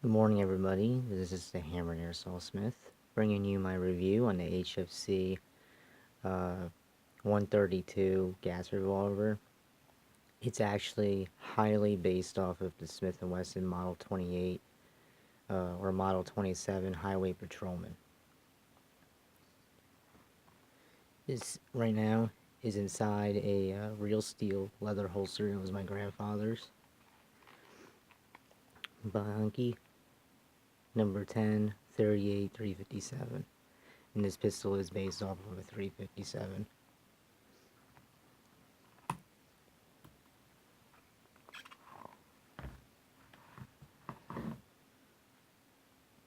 Good morning, everybody. This is the Hammered Airsoft Smith, bringing you my review on the HFC 132 gas revolver. It's actually highly based off of the Smith & Wesson Model 28 or Model 27 Highway Patrolman. This right now is inside a real steel leather holster. It was my grandfather's. Bahunky, number 10, 38, 357. And this pistol is based off of a 357.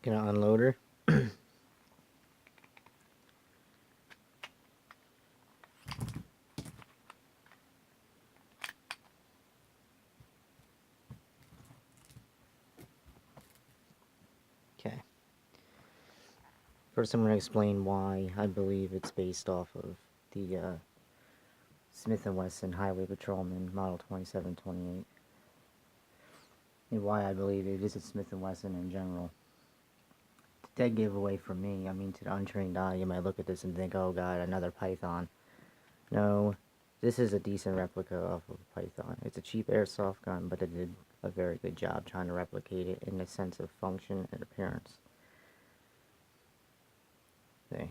Gonna unload her. Okay. First I'm going to explain why I believe it's based off of the Smith & Wesson Highway Patrolman Model 2728. And why I believe it is a Smith & Wesson in general. Dead giveaway for me. I mean, to the untrained eye, you might look at this and think, oh god, another Python. No, this is a decent replica of a Python. It's a cheap airsoft gun, but it did a very good job trying to replicate it in the sense of function and appearance. See,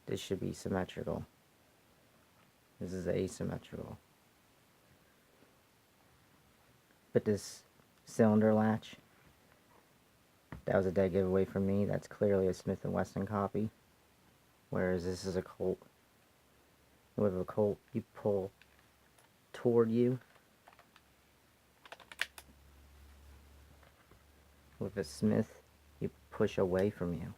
this should be symmetrical. This is asymmetrical. But this cylinder latch, that was a dead giveaway for me. That's clearly a Smith & Wesson copy. Whereas this is a Colt. With a Colt, you pull toward you. With a Smith, you push away from you.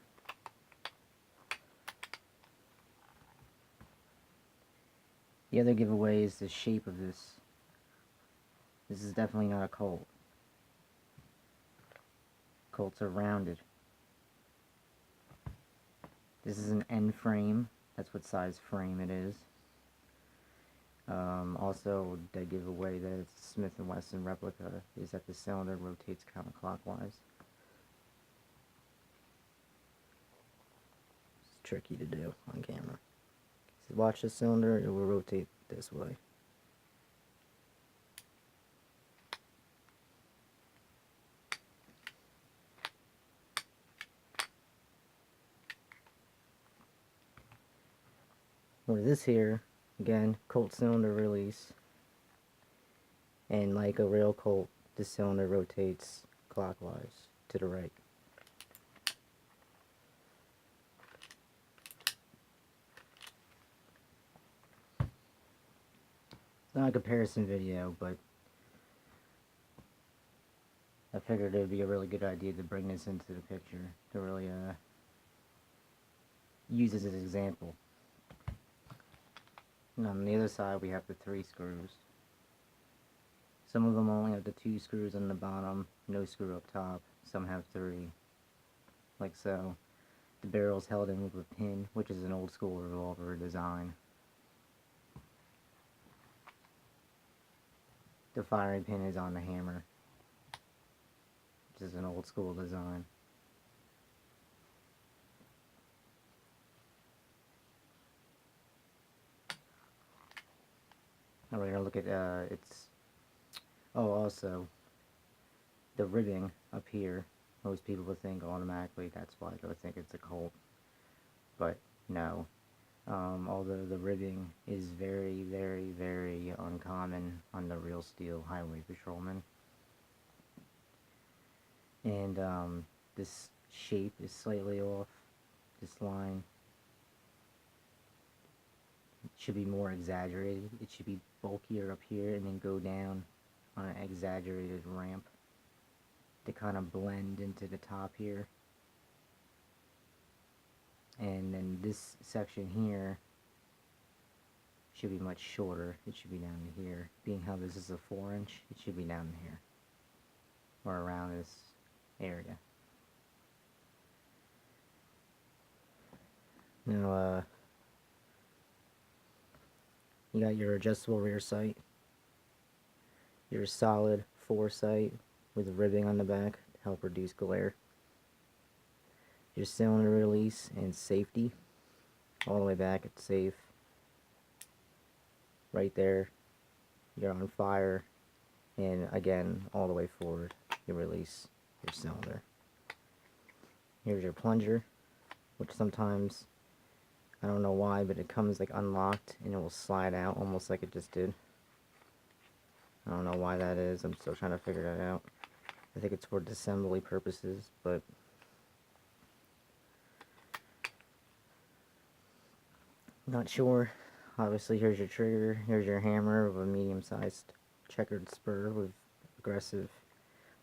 The other giveaway is the shape of this. This is definitely not a Colt. Colts are rounded. This is an N frame. That's what size frame it is. Also, the giveaway that it's a Smith & Wesson replica is that the cylinder rotates counterclockwise. It's tricky to do on camera. If you watch the cylinder, it will rotate this way. With this here, again, Colt cylinder release, and like a real Colt, the cylinder rotates clockwise to the right. It's not a comparison video, but I figured it would be a really good idea to bring this into the picture, to really use this as an example. And on the other side we have the 3 screws. Some of them only have the 2 screws on the bottom, no screw up top. Some have 3, like so. The barrel's held in with a pin, which is an old school revolver design. The firing pin is on the hammer, which is an old school design. Now we're going to look at its... Oh, also, the ribbing up here. Most people would think automatically that's why they would think it's a Colt. But no. Although the ribbing is very, very, very uncommon on the real steel Highway Patrolman. And this shape is slightly off. This line should be more exaggerated. It should be bulkier up here and then go down on an exaggerated ramp to kind of blend into the top here. And then this section here should be much shorter. It should be down to here. Being how this is a 4-inch, it should be down here or around this area. Now, you got your adjustable rear sight, your solid 4 sight with ribbing on the back to help reduce glare. Your cylinder release and safety. All the way back, it's safe. Right there, you're on fire. And again, all the way forward, you release your cylinder. Here's your plunger, which sometimes, I don't know why, but it comes like unlocked and it will slide out almost like it just did. I don't know why that is. I'm still trying to figure that out. I think it's for assembly purposes, but not sure. Obviously, here's your trigger. Here's your hammer with a medium-sized checkered spur with aggressive.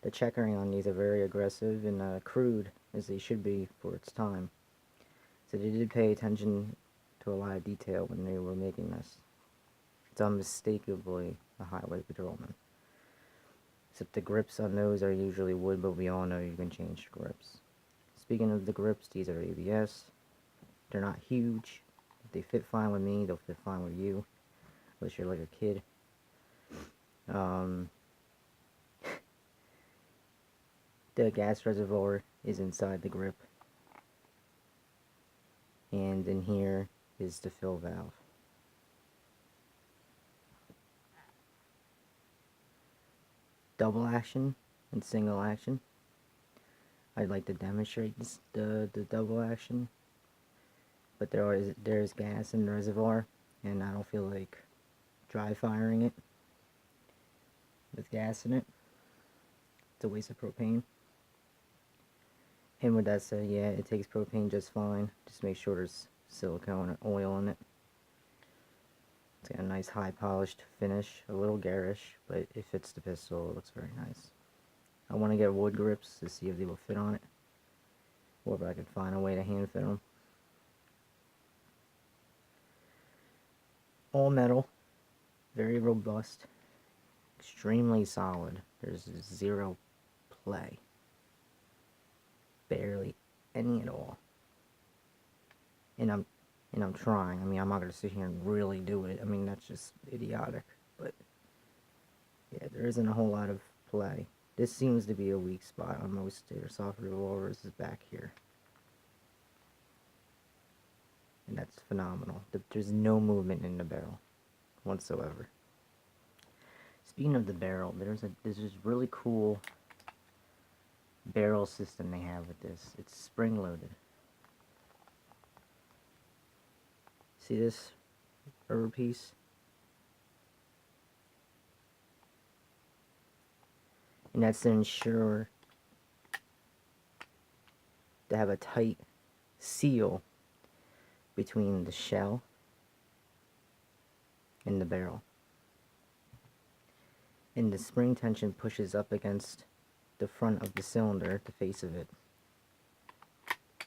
The checkering on these are very aggressive and crude, as they should be for its time. So they did pay attention to a lot of detail when they were making this. It's unmistakably a highway patrolman. Except the grips on those are usually wood, but we all know you can change the grips. Speaking of the grips, these are ABS. They're not huge. If they fit fine with me, they'll fit fine with you. Unless you're like a kid. The gas reservoir is inside the grip. And in here is the fill valve. Double action and single action. I'd like to demonstrate the double action, but there is gas in the reservoir, and I don't feel like dry firing it with gas in it. It's a waste of propane. And with that said, yeah, it takes propane just fine. Just make sure there's silicone oil in it. It's got a nice high polished finish, a little garish, but it fits the pistol. It looks very nice. I want to get wood grips to see if they will fit on it, or if I could find a way to hand fit them. All metal, very robust, extremely solid. There's zero play, barely any at all. And I'm trying. I mean, I'm not gonna sit here and really do it. I mean, that's just idiotic. But yeah, there isn't a whole lot of play. This seems to be a weak spot on most Airsoft revolvers, is back here. And that's phenomenal. There's no movement in the barrel whatsoever. Speaking of the barrel, there's this really cool barrel system they have with this. It's spring loaded. See this rubber piece? And that's to ensure to have a tight seal between the shell and the barrel. And the spring tension pushes up against the front of the cylinder, the face of it,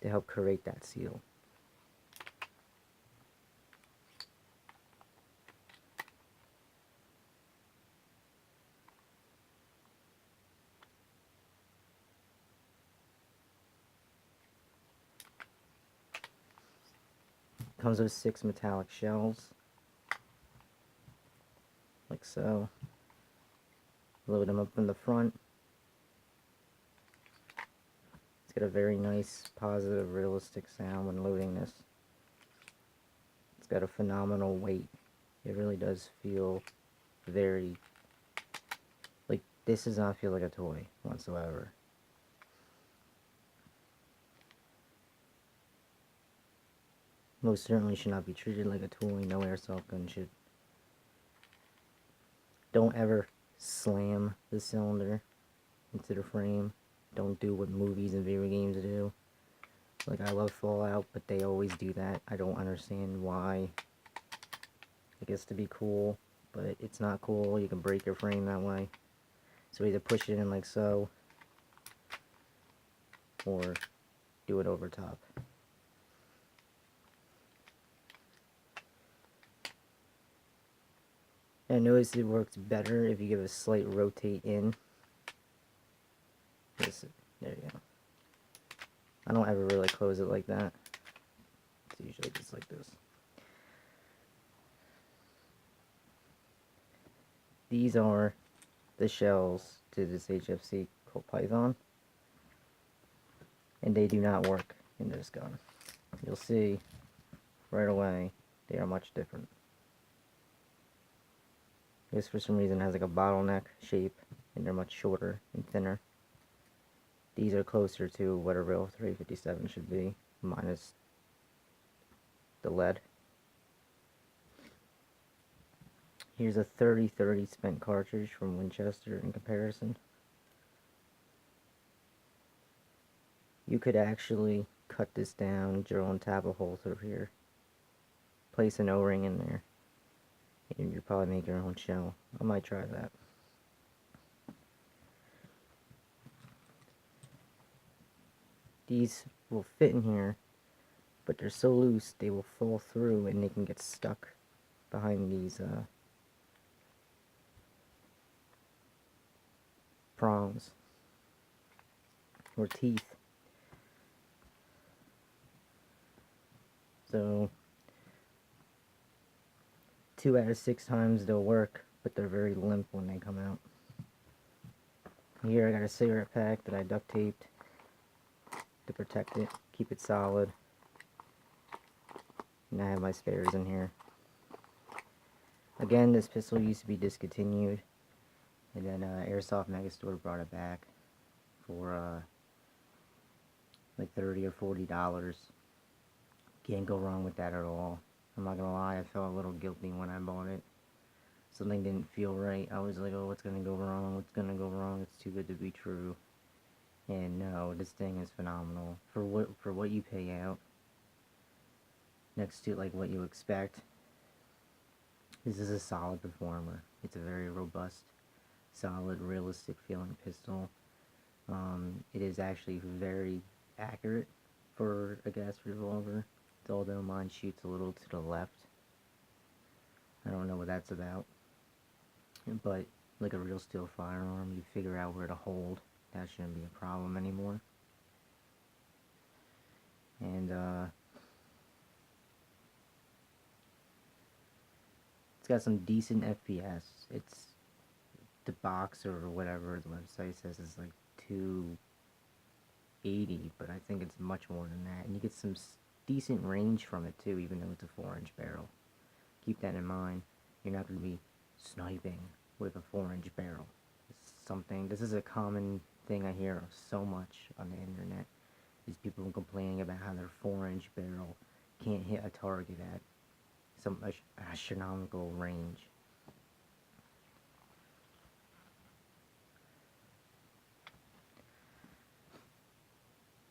to help create that seal. Comes with 6 metallic shells, like so. Load them up in the front. It's got a very nice, positive, realistic sound when loading this. It's got a phenomenal weight. It really does feel very, like, this does not feel like a toy whatsoever. Most certainly should not be treated like a toy. No airsoft gun should. Don't ever slam the cylinder into the frame. Don't do what movies and video games do. Like, I love Fallout, but they always do that. I don't understand why. I guess to be cool, but it's not cool. You can break your frame that way. So either push it in like so, or do it over top. I notice it works better if you give a slight rotate in. There you go. I don't ever really close it like that. It's usually just like this. These are the shells to this HFC called Python. and they do not work in this gun. You'll see right away they are much different. This for some reason has like a bottleneck shape, and they're much shorter and thinner. These are closer to what a real 357 should be, minus the lead. Here's a 30-30 spent cartridge from Winchester in comparison. You could actually cut this down, drill and tap a hole through here, place an O-ring in there, and you'd probably make your own shell. I might try that. These will fit in here, but they're so loose they will fall through and they can get stuck behind these prongs or teeth. So 2 out of 6 times they'll work, but they're very limp when they come out. Here I got a cigarette pack that I duct taped to protect it, keep it solid. And I have my spares in here. Again, this pistol used to be discontinued, and then Airsoft Megastore brought it back for like $30 or $40. Can't go wrong with that at all. I'm not gonna lie, I felt a little guilty when I bought it. Something didn't feel right. I was like, oh, what's gonna go wrong? What's gonna go wrong? It's too good to be true. And no, this thing is phenomenal. For what you pay out, next to like what you expect, this is a solid performer. It's a very robust, solid, realistic feeling pistol. It is actually very accurate for a gas revolver, although mine shoots a little to the left. I don't know what that's about, but like a real steel firearm, you figure out where to hold. That shouldn't be a problem anymore. And it's got some decent FPS. It's the box or whatever the website says is like 280, but I think it's much more than that. And you get some decent range from it too, even though it's a 4-inch barrel. Keep that in mind. You're not going to be sniping with a 4-inch barrel. This is a common thing I hear so much on the internet, is people complaining about how their 4-inch barrel can't hit a target at some astronomical range.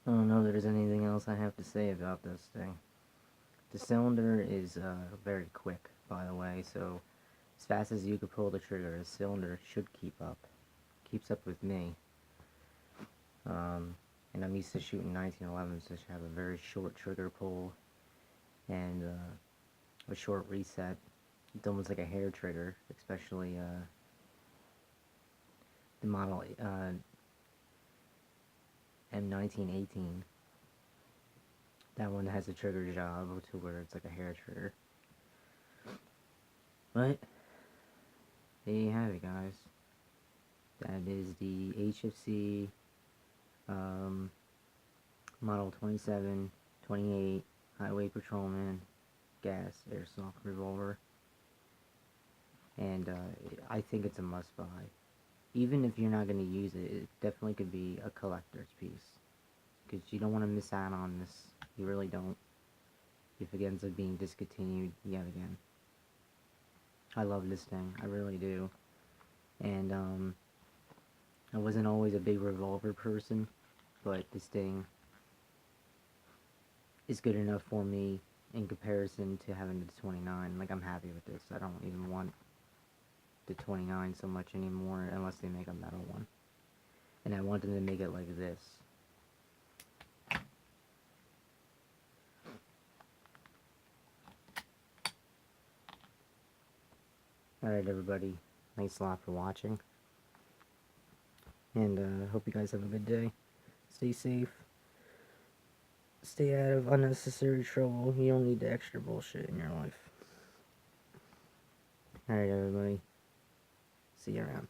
I don't know if there's anything else I have to say about this thing. The cylinder is very quick, by the way, so as fast as you could pull the trigger, the cylinder should keep up. Keeps up with me. And I'm used to shooting 1911s, so I have a very short trigger pull and a short reset. It's almost like a hair trigger, especially the model M28. That one has a trigger job to where it's like a hair trigger. But there you have it, guys. That is the HFC model 27, 28 Highway Patrolman gas airsoft revolver. And I think it's a must buy. Even if you're not going to use it, it definitely could be a collector's piece. Because you don't want to miss out on this. You really don't. If it ends up being discontinued yet again. I love this thing. I really do. And I wasn't always a big revolver person, but this thing is good enough for me in comparison to having the 29. Like, I'm happy with this. I don't even want the 29 so much anymore unless they make a metal one. And I want them to make it like this. Alright, everybody. Thanks a lot for watching. And hope you guys have a good day. Stay safe. Stay out of unnecessary trouble. You don't need the extra bullshit in your life. Alright, everybody. See you around.